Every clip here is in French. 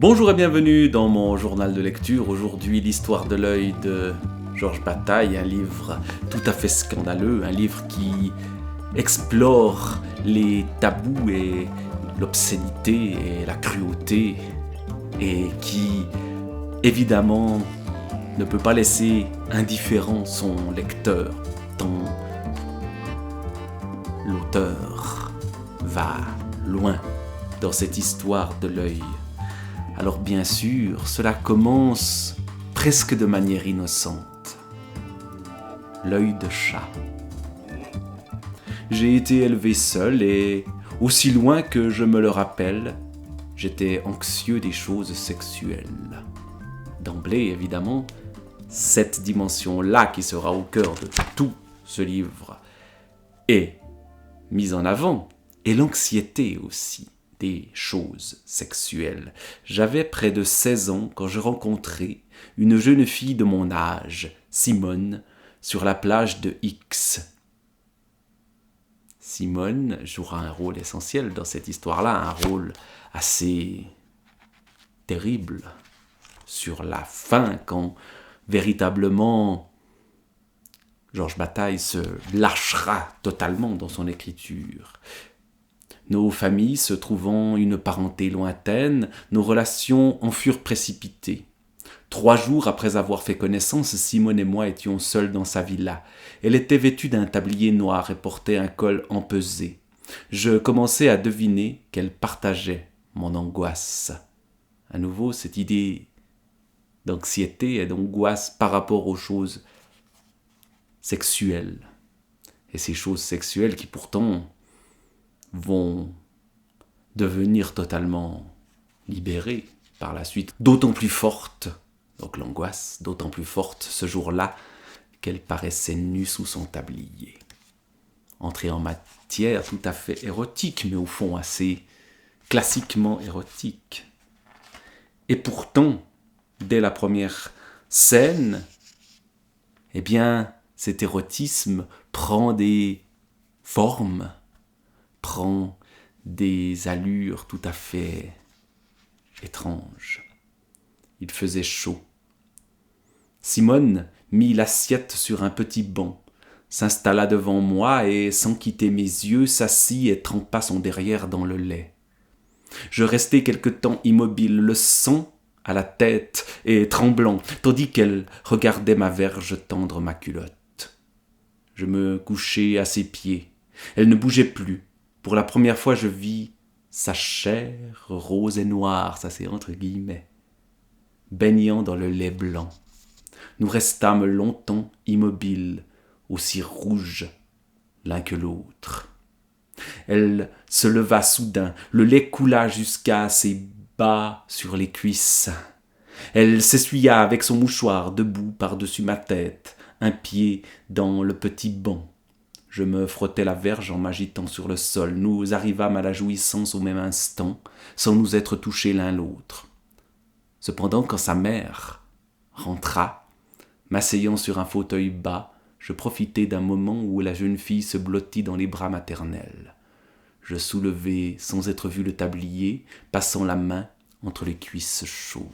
Bonjour et bienvenue dans mon journal de lecture. Aujourd'hui, l'histoire de l'œil de Georges Bataille, un livre tout à fait scandaleux, un livre qui explore les tabous et l'obscénité et la cruauté et qui, évidemment, ne peut pas laisser indifférent son lecteur tant l'auteur va loin dans cette histoire de l'œil. Alors bien sûr, cela commence presque de manière innocente. L'œil de chat. J'ai été élevé seul et, aussi loin que je me le rappelle, j'étais anxieux des choses sexuelles. D'emblée, évidemment, cette dimension-là qui sera au cœur de tout ce livre est mise en avant, et l'anxiété aussi des choses sexuelles. J'avais près de 16 ans quand je rencontrai une jeune fille de mon âge, Simone, sur la plage de X. Simone jouera un rôle essentiel dans cette histoire-là, un rôle assez terrible sur la fin, quand véritablement Georges Bataille se lâchera totalement dans son écriture. Nos familles se trouvant une parenté lointaine, nos relations en furent précipitées. 3 jours après avoir fait connaissance, Simone et moi étions seuls dans sa villa. Elle était vêtue d'un tablier noir et portait un col empesé. Je commençais à deviner qu'elle partageait mon angoisse. À nouveau, cette idée d'anxiété et d'angoisse par rapport aux choses sexuelles. Et ces choses sexuelles qui pourtant vont devenir totalement libérées par la suite, d'autant plus forte, donc l'angoisse, d'autant plus forte ce jour-là qu'elle paraissait nue sous son tablier. Entrée en matière tout à fait érotique, mais au fond assez classiquement érotique. Et pourtant, dès la première scène, eh bien, cet érotisme prend des formes, prend des allures tout à fait étranges. Il faisait chaud. Simone mit l'assiette sur un petit banc, s'installa devant moi et, sans quitter mes yeux, s'assit et trempa son derrière dans le lait. Je restai quelque temps immobile, le sang à la tête et tremblant, tandis qu'elle regardait ma verge tendre ma culotte. Je me couchai à ses pieds. Elle ne bougeait plus. Pour la première fois, je vis sa chair rose et noire, ça c'est entre guillemets, baignant dans le lait blanc. Nous restâmes longtemps immobiles, aussi rouges l'un que l'autre. Elle se leva soudain, le lait coula jusqu'à ses bas sur les cuisses. Elle s'essuya avec son mouchoir debout par-dessus ma tête, un pied dans le petit banc. Je me frottais la verge en m'agitant sur le sol. Nous arrivâmes à la jouissance au même instant, sans nous être touchés l'un l'autre. Cependant, quand sa mère rentra, m'asseyant sur un fauteuil bas, je profitai d'un moment où la jeune fille se blottit dans les bras maternels. Je soulevai sans être vu le tablier, passant la main entre les cuisses chaudes.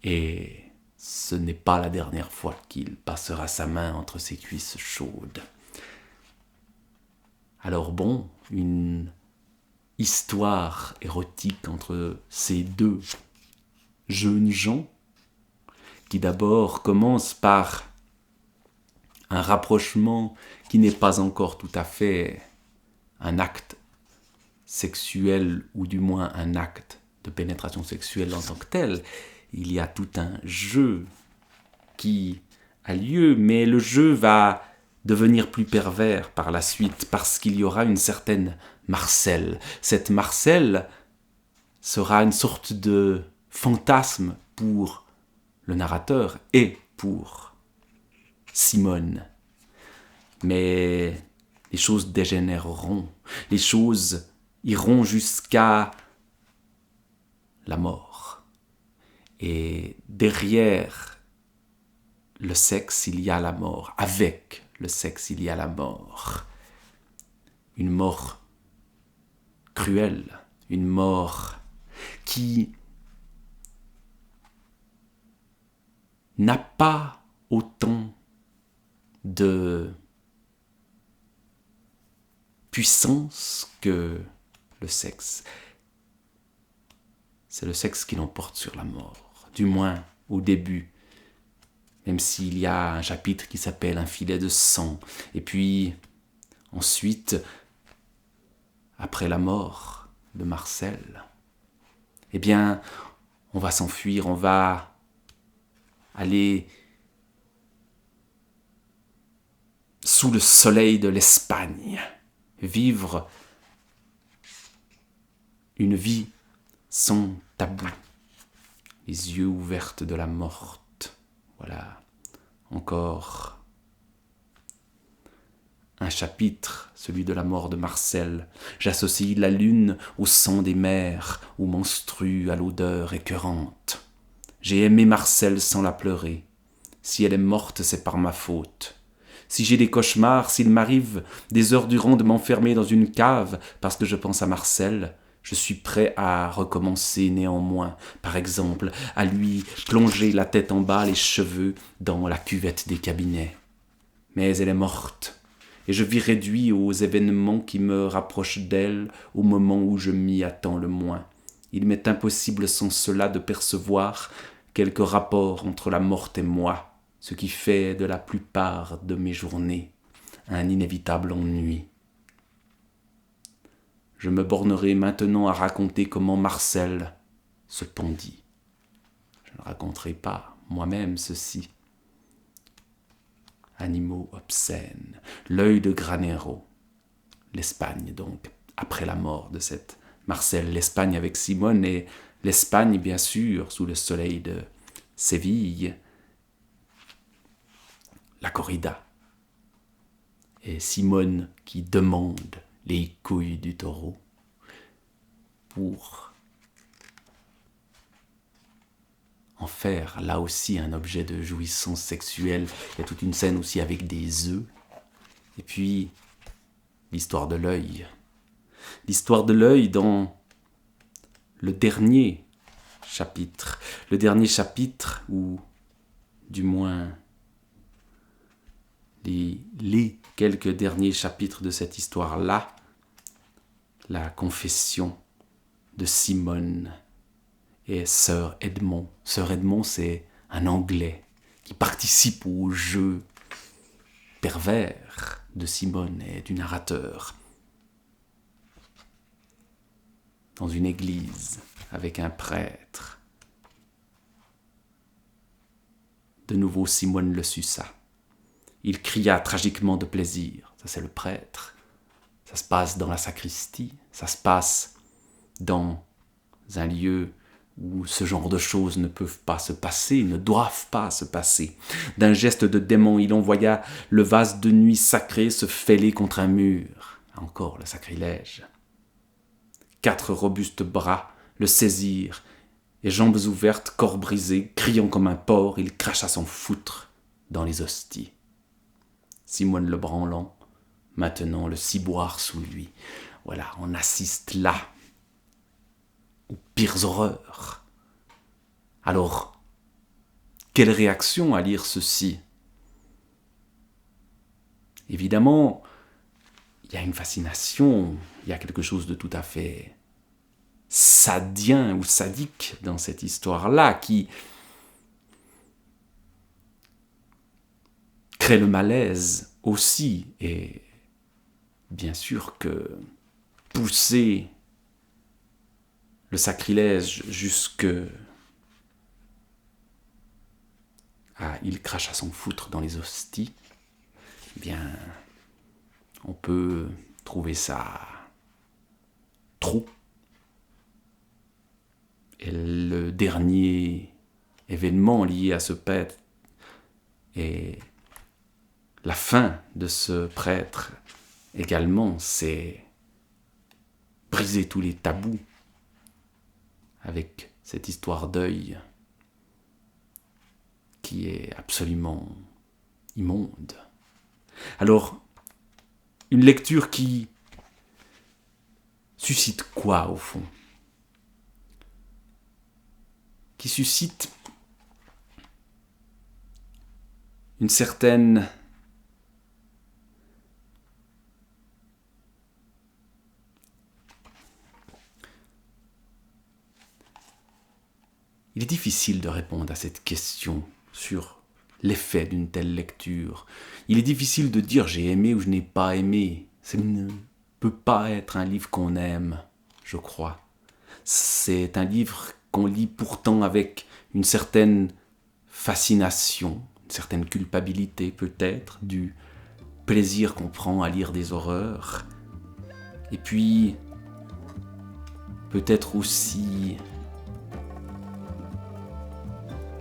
Et ce n'est pas la dernière fois qu'il passera sa main entre ses cuisses chaudes. Alors bon, une histoire érotique entre ces deux jeunes gens, qui d'abord commence par un rapprochement qui n'est pas encore tout à fait un acte sexuel, ou du moins un acte de pénétration sexuelle en tant que tel. Il y a tout un jeu qui a lieu, mais le jeu va devenir plus pervers par la suite, parce qu'il y aura une certaine Marcelle. Cette Marcelle sera une sorte de fantasme pour le narrateur et pour Simone. Mais les choses dégénéreront, les choses iront jusqu'à la mort. Et derrière le sexe, il y a la mort. Avec le sexe, il y a la mort. Une mort cruelle, une mort qui n'a pas autant de puissance que le sexe. C'est le sexe qui l'emporte sur la mort, du moins au début, même s'il y a un chapitre qui s'appelle « Un filet de sang ». Et puis, ensuite, après la mort de Marcel, eh bien, on va s'enfuir, on va aller sous le soleil de l'Espagne, vivre une vie sans tabou, les yeux ouverts de la morte. Voilà, encore un chapitre, celui de la mort de Marcel. J'associe la lune au sang des mers, où menstrue à l'odeur écœurante. J'ai aimé Marcel sans la pleurer. Si elle est morte, c'est par ma faute. Si j'ai des cauchemars, s'il m'arrive des heures durant de m'enfermer dans une cave parce que je pense à Marcel, je suis prêt à recommencer néanmoins, par exemple, à lui plonger la tête en bas, les cheveux dans la cuvette des cabinets. Mais elle est morte, et je vis réduit aux événements qui me rapprochent d'elle au moment où je m'y attends le moins. Il m'est impossible sans cela de percevoir quelque rapport entre la morte et moi, ce qui fait de la plupart de mes journées un inévitable ennui. Je me bornerai maintenant à raconter comment Marcel se pendit. Je ne raconterai pas moi-même ceci. Animaux obscènes, l'œil de Granero, l'Espagne donc, après la mort de cette Marcel, l'Espagne avec Simone et l'Espagne bien sûr sous le soleil de Séville, la corrida, et Simone qui demande les couilles du taureau pour en faire là aussi un objet de jouissance sexuelle. Il y a toute une scène aussi avec des œufs. Et puis, l'histoire de l'œil. L'histoire de l'œil dans le dernier chapitre. Le dernier chapitre, ou du moins les quelques derniers chapitres de cette histoire-là, la confession de Simone et Sir Edmond. Sir Edmond, c'est un Anglais qui participe au jeu pervers de Simone et du narrateur. Dans une église, avec un prêtre. De nouveau, Simone le suça. Il cria tragiquement de plaisir. Ça, c'est le prêtre. Ça se passe dans la sacristie. Ça se passe dans un lieu où ce genre de choses ne peuvent pas se passer, ne doivent pas se passer. D'un geste de démon, il envoya le vase de nuit sacré se fêler contre un mur. Encore le sacrilège. 4 robustes bras le saisirent, et jambes ouvertes, corps brisé, criant comme un porc, il cracha son foutre dans les hosties. Simone le branlant, maintenant le ciboire sous lui. Voilà, on assiste là aux pires horreurs. Alors, quelle réaction à lire ceci ? Évidemment, il y a une fascination, il y a quelque chose de tout à fait sadien ou sadique dans cette histoire-là qui crée le malaise aussi, et bien sûr que pousser le sacrilège jusque à il crache à son foutre dans les hosties, eh bien, on peut trouver ça trop. Et le dernier événement lié à ce prêtre et la fin de ce prêtre également, c'est briser tous les tabous avec cette histoire d'œil qui est absolument immonde. Alors, une lecture qui suscite quoi au fond ? qui suscite une certaine Il est difficile de répondre à cette question sur l'effet d'une telle lecture. Il est difficile de dire j'ai aimé ou je n'ai pas aimé. Ça ne peut pas être un livre qu'on aime, je crois. C'est un livre qu'on lit pourtant avec une certaine fascination, une certaine culpabilité peut-être, du plaisir qu'on prend à lire des horreurs. Et puis, peut-être aussi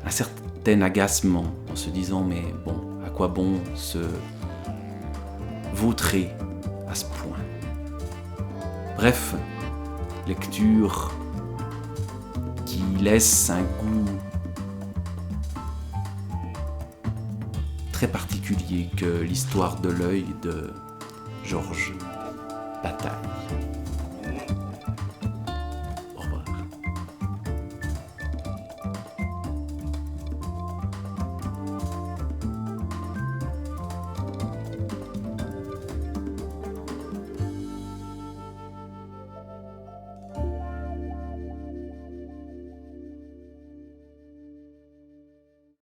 un certain agacement en se disant mais bon, à quoi bon se vautrer à ce point. Bref, lecture qui laisse un goût très particulier que l'histoire de l'œil de Georges Bataille.